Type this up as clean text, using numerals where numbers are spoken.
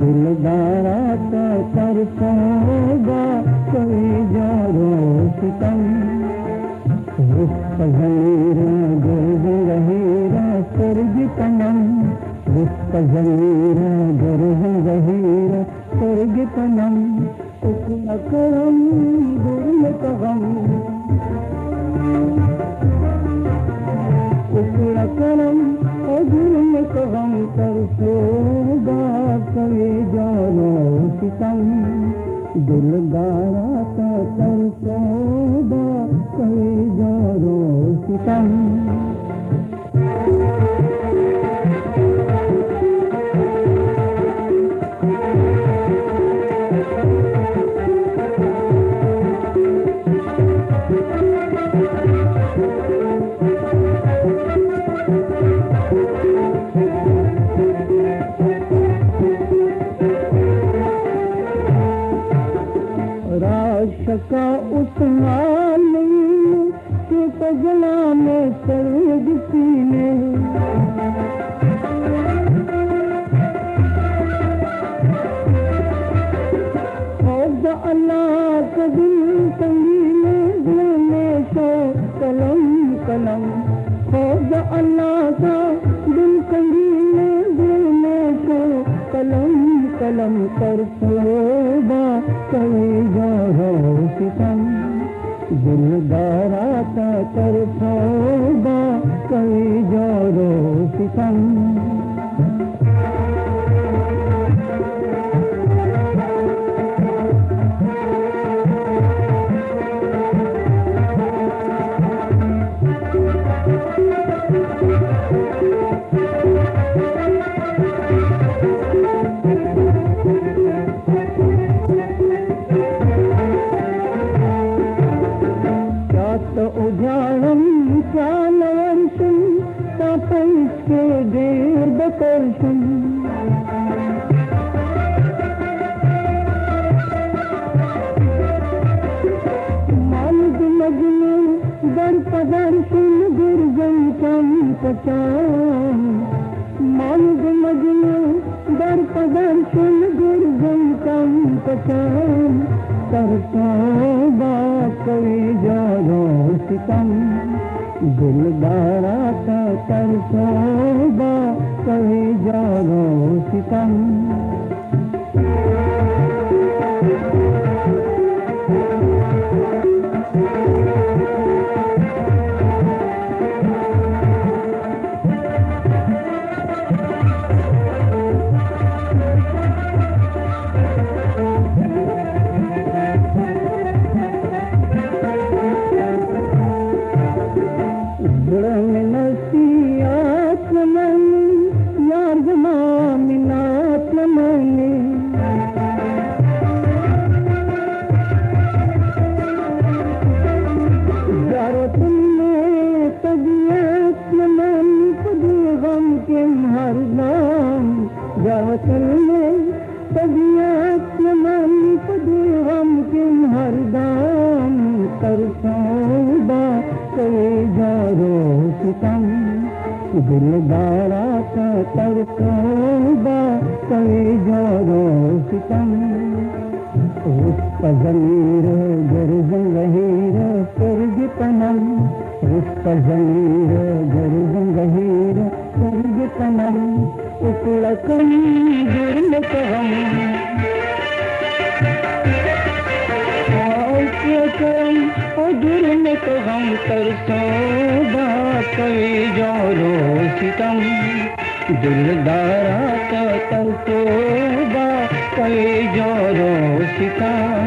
दिलदारा तो तरसोगा कोई जारो सितम रुष्पजनीरा गर्ज गहीरा स्वर्ग तनम रुष्पजनीरा गर्ज गहीरा स्वर्ग तनम उकल करम दुर्ल कगम उकल करम दुर्ल कगम तरसोगा कोई जारो सितम दिलदारा तो तरसोगा कोई जारो सितम राशका उस्मानी के पगला में सर्ग सीने खौफ अल्लाह का दिल संगीने दिल में शो कलम कलम खौफ अल्लाह का दिल संगीने दिल में शो कलम कलम तरसोगा कोई जारो सितम दिलदारा तो तरसोगा कोई जारो सितम उजाड़म चालवर्षम तापस के देर बकर्षम मालिक मजनू दर पदर्शन गिरजन कम पचाम मालिक मजनू दर पदर्शन गिरजन कम पचाम तरसोगा कोई जारो सितम दिलदारा तो तरसोगा कोई जारो सितम दिलदारा तो तरसोगा कोई जारो सितम रुष्पजनीर गर्ज गहीर स्वर्ग तनम रुष्पजनीर गर्ज गहीर स्वर्ग तनम उकल करम दुर्ल कगम दुर्ल कगम तरसोगा कोई जारो सितम दिलदारा तो तरसोगा कोई जारो सितम